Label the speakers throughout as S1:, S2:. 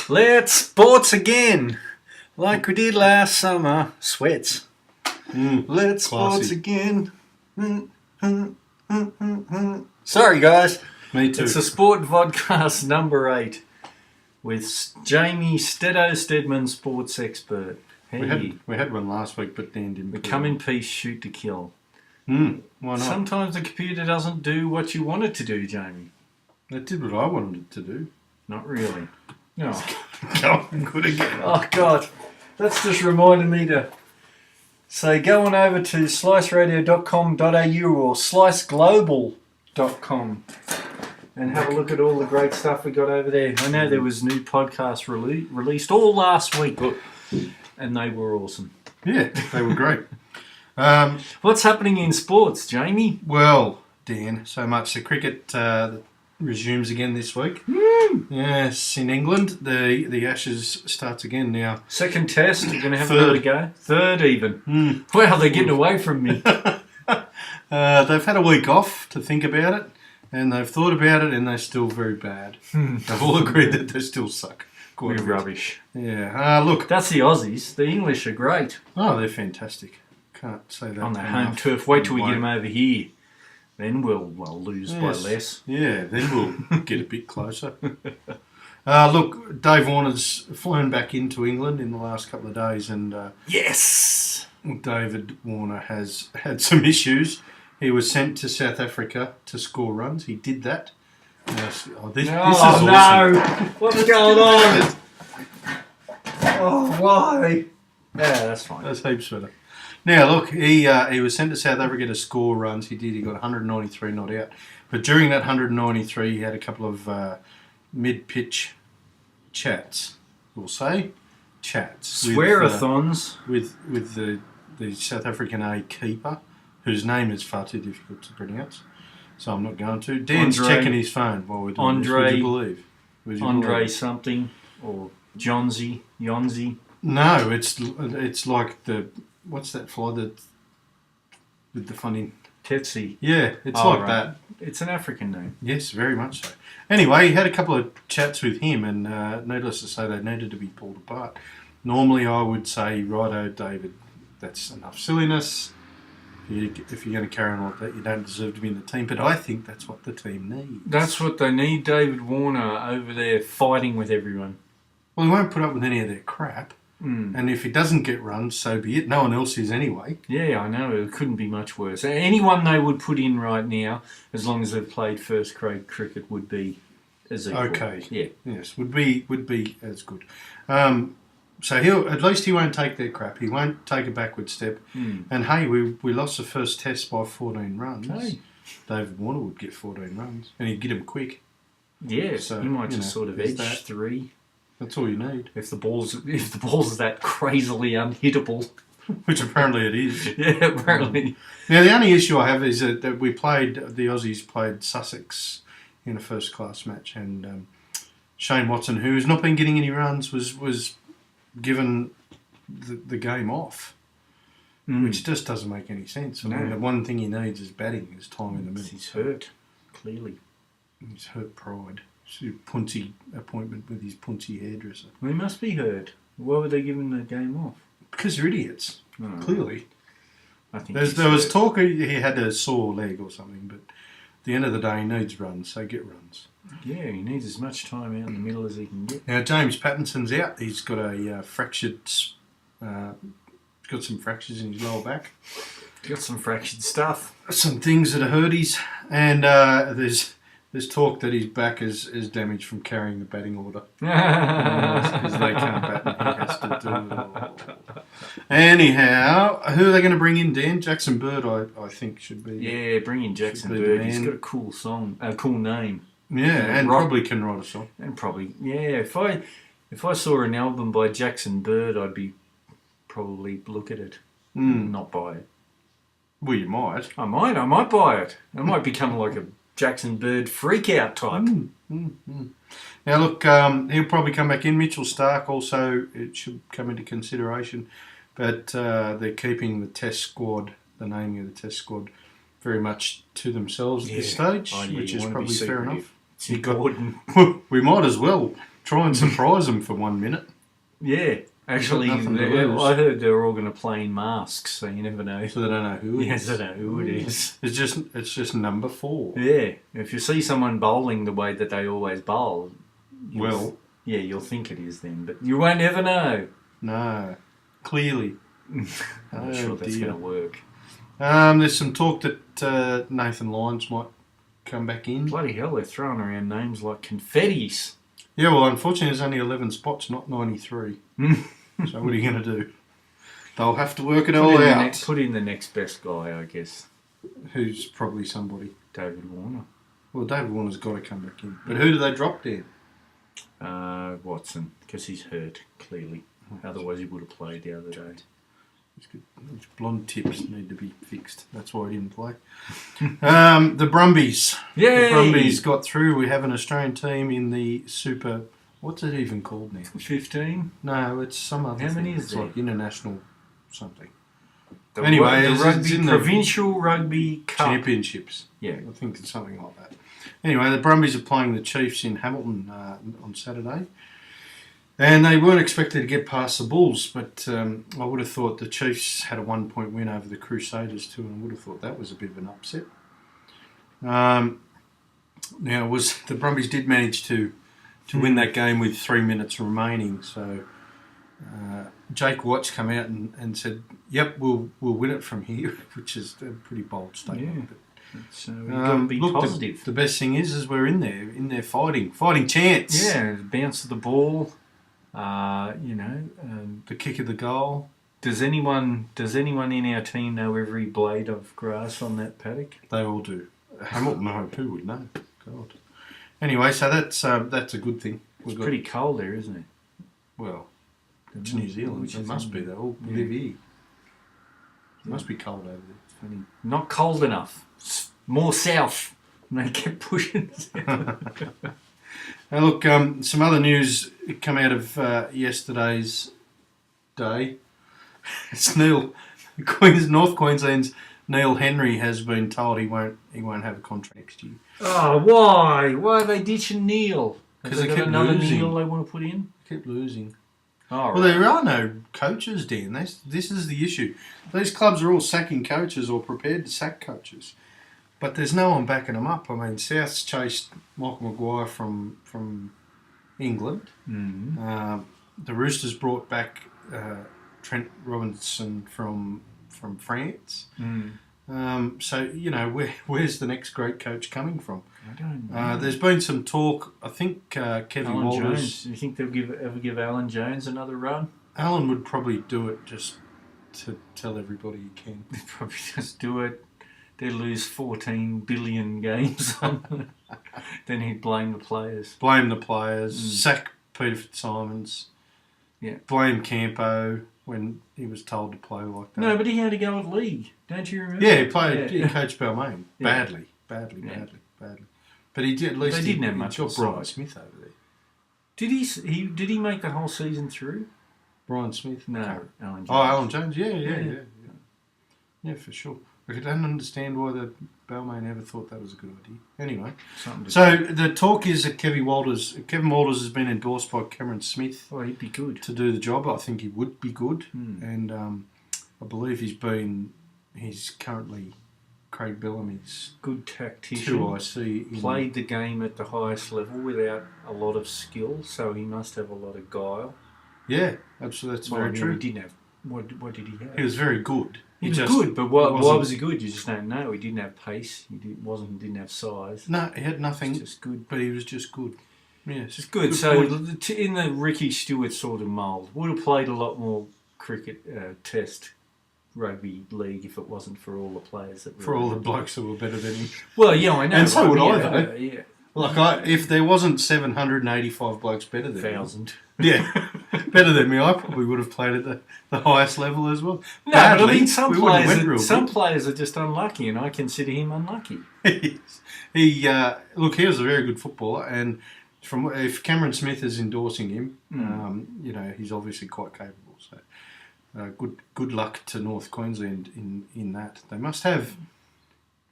S1: Let's sports again, like we did last summer. Sweats. Let's sports again. Sorry, guys.
S2: Me too.
S1: It's the Sportz Vodcast number 8 with Jamie Stedman, sports expert. Hey,
S2: we had one last week, but Dan didn't.
S1: we come in peace, shoot to kill.
S2: Why not?
S1: Sometimes the computer doesn't do what you want it to do, Jamie.
S2: It did what I wanted it to do.
S1: Not really. No.
S2: Going good again.
S1: Oh, God. That's just reminded me to say go on over to sliceradio.com.au or sliceglobal.com and have a look at all the great stuff we got over there. I know there was new podcasts released all last week, and they were awesome.
S2: Yeah, they were great.
S1: What's happening in sports, Jamie?
S2: Well, Dan, so much. The cricket resumes again this week. Yes, in England, the Ashes starts again now.
S1: Second test, you're going to have another go? Third even. Wow, they're getting away from me.
S2: They've had a week off to think about it, and they've thought about it, and they're still very bad. They've all agreed that they still suck.
S1: We're rubbish.
S2: Yeah. Look.
S1: That's the Aussies. The English are great.
S2: Oh, they're fantastic. Can't say that.
S1: On their home turf. Wait till we get them over here. Then we'll lose by less.
S2: Yeah, then we'll get a bit closer. Look, Dave Warner's flown back into England in the last couple of days, and
S1: yes,
S2: David Warner has had some issues. He was sent to South Africa to score runs. He did that. This is awesome.
S1: No! What's going on? Oh, why? Yeah, that's fine.
S2: That's heaps better. Now, look, he was sent to South Africa to score runs. He did. He got 193 not out. But during that 193, he had a couple of mid-pitch chats. We'll say chats.
S1: Swearathons.
S2: With the South African A keeper, whose name is far too difficult to pronounce. So I'm not going to. Dan's checking his phone while we're doing this. Would you believe?
S1: Andre something or Yonzi.
S2: No, it's like the... What's that fly with the funny...
S1: Tetsi.
S2: Yeah, it's like that.
S1: It's an African name.
S2: Yes, very much so. Anyway, he had a couple of chats with him, and needless to say, they needed to be pulled apart. Normally, I would say, righto, David, that's enough silliness. If you're going to carry on like that, you don't deserve to be in the team. But I think that's what the team needs.
S1: That's what they need, David Warner over there fighting with everyone.
S2: Well, he won't put up with any of their crap. And if he doesn't get runs, so be it. No one else is anyway.
S1: Yeah, I know. It couldn't be much worse. Anyone they would put in right now, as long as they've played first-grade cricket, would be as equal. Okay. Yeah.
S2: Yes, would be as good. So at least he won't take their crap. He won't take a backward step. And hey, we lost the first test by 14 runs. Hey. David Warner would get 14 runs, and he'd get them quick.
S1: Yeah, so he might just sort of edge 3.
S2: That's all you need.
S1: If the ball's that crazily unhittable,
S2: which apparently it is.
S1: Yeah, apparently.
S2: Now the only issue I have is that the Aussies played Sussex in a first-class match, and Shane Watson, who has not been getting any runs, was given the game off, which just doesn't make any sense. I mean, the one thing he needs is batting, is time in the middle.
S1: He's hurt, clearly.
S2: He's hurt pride. Punty appointment with his punty hairdresser.
S1: Well, he must be hurt. Why would they give him the game off?
S2: Because they're idiots. Clearly.
S1: I think
S2: there was talk he had a sore leg or something, but at the end of the day, he needs runs, so get runs.
S1: Yeah, he needs as much time out in the middle as he can get.
S2: Now, James Pattinson's out. He's got a fractured... got some fractures in his lower back.
S1: Got some fractured stuff.
S2: Some things that are hurties. And there's talk that his back is damaged from carrying the batting order. Because they can't bat and he has to do it all. Anyhow, who are they going to bring in, Dan? Jackson Bird, I think, should be...
S1: Yeah, bring in Jackson Bird. He's got a cool name.
S2: Yeah, and probably can write a song.
S1: And probably, yeah. If I saw an album by Jackson Bird, I'd be probably look at it, not buy it.
S2: Well, you might.
S1: I might buy it. It might become like a Jackson Bird freak-out type.
S2: Now, look, he'll probably come back in. Mitchell Starc also, it should come into consideration. But they're keeping the test squad, the naming of the test squad, very much to themselves at this stage, which is probably fair enough.
S1: It's important.
S2: We might as well Try and surprise them for 1 minute.
S1: Yeah. Actually,
S2: nothing to lose.
S1: I heard they're all going to play in masks, so you never know.
S2: So they don't know who it is.
S1: They don't know who it is.
S2: It's just number 4.
S1: Yeah. If you see someone bowling the way that they always bowl, you'll think it is them, but you won't ever know.
S2: No. Clearly.
S1: I'm not sure that's going to work.
S2: There's some talk that Nathan Lyons might come back in.
S1: Bloody hell, they're throwing around names like confettis.
S2: Yeah, well, unfortunately, there's only 11 spots, not 93. So what are you going to do? They'll have to work it all out.
S1: Put in the next best guy, I guess.
S2: Who's probably somebody?
S1: David Warner.
S2: Well, David Warner's got to come back in. But who do they drop there?
S1: Watson, because he's hurt, clearly. Otherwise, he would have played the other day.
S2: His blonde tips need to be fixed. That's why he didn't play. The Brumbies.
S1: Yay!
S2: The Brumbies got through. We have an Australian team in the Super... What's it even called now?
S1: 15?
S2: No, it's some other
S1: How
S2: thing.
S1: many is
S2: it's
S1: there?
S2: like international something.
S1: Anyway,
S2: it's
S1: rugby,
S2: in the
S1: Provincial Rugby Cup.
S2: Championships.
S1: Yeah.
S2: I think it's something like that. Anyway, the Brumbies are playing the Chiefs in Hamilton on Saturday. And they weren't expected to get past the Bulls, but I would have thought the Chiefs had a 1-point win over the Crusaders too, and I would have thought that was a bit of an upset. Now, the Brumbies did manage to win that game with 3 minutes remaining, so Jake Watts came out and said, "Yep, we'll win it from here," which is a pretty bold statement.
S1: Yeah. So we've got to be positive.
S2: The best thing is we're in there fighting chance.
S1: Yeah, bounce of the ball.
S2: The kick of the goal.
S1: Does anyone in our team know every blade of grass on that paddock?
S2: They all do. Hamilton, who would know? God. Anyway, so that's a good thing.
S1: It's pretty cold there, isn't it?
S2: Well, it's New Zealand. It must be. They all live here. It must be cold over there.
S1: Funny. Not cold enough. More south. And they kept pushing.
S2: Now look, some other news come out of yesterday's day. It's North Queensland's Neil Henry has been told he won't have a contract next year.
S1: Oh, why? Why are they ditching Neil?
S2: Because they
S1: got
S2: keep
S1: another
S2: losing.
S1: Neil they want to put in?
S2: Keep losing.
S1: Oh,
S2: well, there are no coaches, Dan. This is the issue. These clubs are all sacking coaches or prepared to sack coaches. But there's no one backing them up. I mean, South's chased Michael Maguire from England.
S1: Mm-hmm.
S2: The Roosters brought back Trent Robinson from France.
S1: Mm.
S2: So, where's the next great coach coming from?
S1: I don't know.
S2: There's been some talk. I think Kevin
S1: Alan
S2: Walters...
S1: Jones. Do you think they'll ever give Alan Jones another run?
S2: Alan would probably do it just to tell everybody he can.
S1: They'd probably just do it. They'd lose 14 billion games on it. Then he'd blame the players.
S2: Blame the players. Sack Peter Fitzsimons.
S1: Yeah.
S2: Blame Campo when he was told to play like that.
S1: No, but he had to go at league. Don't you remember?
S2: Yeah, he played. He coached Balmain.
S1: Yeah.
S2: Badly. But he did. At least
S1: they didn't have much
S2: got
S1: of a
S2: Brian
S1: side.
S2: Smith over there.
S1: Did he make the whole season through?
S2: Brian Smith?
S1: No, Alan Jones.
S2: Oh, Alan Jones. Yeah, for sure. I don't understand why the Balmain ever thought that was a good idea. Anyway, so the talk is that Kevin Walters has been endorsed by Cameron Smith.
S1: Oh, he'd be good
S2: to do the job. I think he would be good,
S1: and
S2: I believe he's currently Craig Bellamy's
S1: good tactician.
S2: 2IC.
S1: Played the game at the highest level without a lot of skill, so he must have a lot of guile.
S2: Yeah, absolutely. That's very true.
S1: He didn't have. What did he have?
S2: He was very good.
S1: He was good, but why was he good? You just don't know. He didn't have pace. He didn't have size.
S2: No, he had nothing.
S1: Just good,
S2: but he was just good. Yes,
S1: just good. So in the Ricky Stewart sort of mould, would have played a lot more cricket, Test, rugby league if it wasn't for all the players that.
S2: For all the blokes that were better than him.
S1: Well, yeah, I know.
S2: And so would I, though.
S1: Yeah.
S2: Like, if there wasn't 785 blokes better than
S1: 1,000.
S2: Yeah, better than me, I probably would have played at the highest level as well.
S1: No, but I mean, some
S2: good.
S1: players are just unlucky, and I consider him unlucky.
S2: He was a very good footballer, and if Cameron Smith is endorsing him, he's obviously quite capable. So, good luck to North Queensland in that. They must have.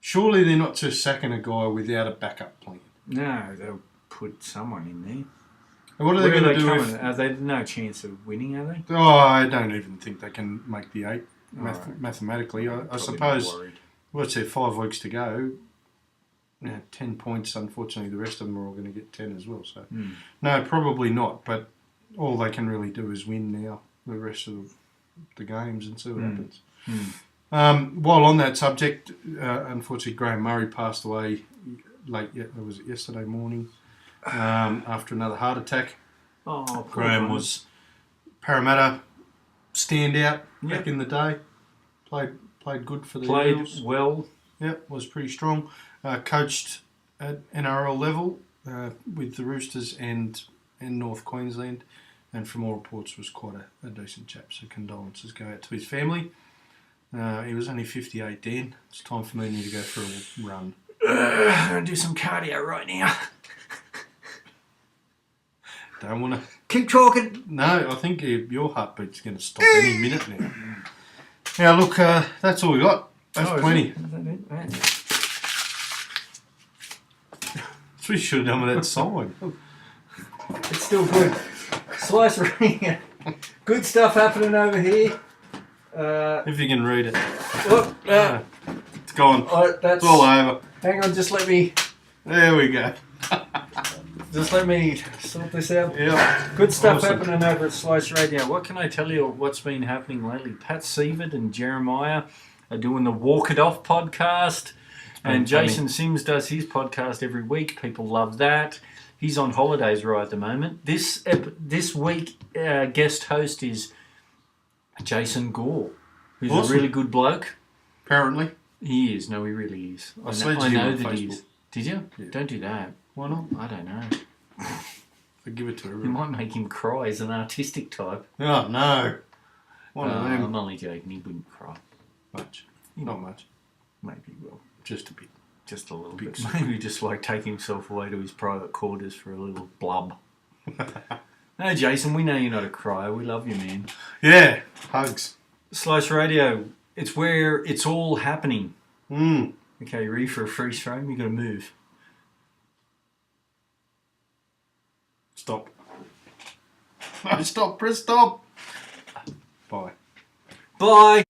S2: Surely they're not just sacking a guy without a backup plan.
S1: No, they'll put someone in there.
S2: What are they going to do?
S1: Coming? Are they no chance of winning? Are they?
S2: Oh, I don't even think they can make the 8
S1: Right.
S2: mathematically. I
S1: Probably
S2: suppose.
S1: not worried.
S2: What's there? 5 weeks to go. 10 points. Unfortunately, the rest of them are all going to get 10 as well. So, no, probably not. But all they can really do is win now the rest of the games and see what happens. While on that subject, unfortunately, Graham Murray passed away was it yesterday morning after another heart attack.
S1: Oh,
S2: Graham was Parramatta standout back in the day. Played good for the Eagles.
S1: Played well.
S2: Yep, was pretty strong. Coached at NRL level with the Roosters and North Queensland, and from all reports was quite a decent chap. So condolences go out to his family. He was only 58 then. It's time for me to go for a run.
S1: I'm going to do some cardio right now.
S2: Don't want to...
S1: Keep talking.
S2: No, I think your heartbeat's going to stop any minute now. Now, look, that's all we got. That's plenty.
S1: Is that it? Right.
S2: That's what you should have done with that sign.
S1: It's still good. Slice ring. Good stuff happening over here.
S2: If you can read it.
S1: Look,
S2: it's gone.
S1: That's
S2: It's all over.
S1: Hang on, just let me
S2: There we go.
S1: sort this out.
S2: Yeah.
S1: Good stuff
S2: Awesome.
S1: happening over at Slice Radio. What can I tell you what's been happening lately? Pat Sievert and Jeremiah are doing the Walk It Off podcast. And Jason Sims does his podcast every week. People love that. He's on holidays right at the moment. This week, guest host is Jason Gore, who's a really good bloke.
S2: Apparently.
S1: He is. No, he really is. I
S2: sledged him
S1: know
S2: on
S1: that he
S2: Facebook.
S1: is. Did you?
S2: Yeah.
S1: Don't do that.
S2: Why not?
S1: I don't know.
S2: I give it to
S1: You
S2: everyone.
S1: might make him cry. He's an artistic type.
S2: Oh, no. One of them.
S1: I'm only joking. He wouldn't cry.
S2: Much. Not much.
S1: Maybe he will.
S2: Just a bit.
S1: Just a little
S2: Big
S1: bit. Maybe just like take himself away to his private quarters for a little blub. No, Jason, we know you're not a crier. We love you, man.
S2: Yeah. Hugs.
S1: Slice Radio. It's where it's all happening.
S2: Mm.
S1: Okay, ready for a freeze frame? You got to move.
S2: Stop. No, stop. Press stop. Bye.
S1: Bye.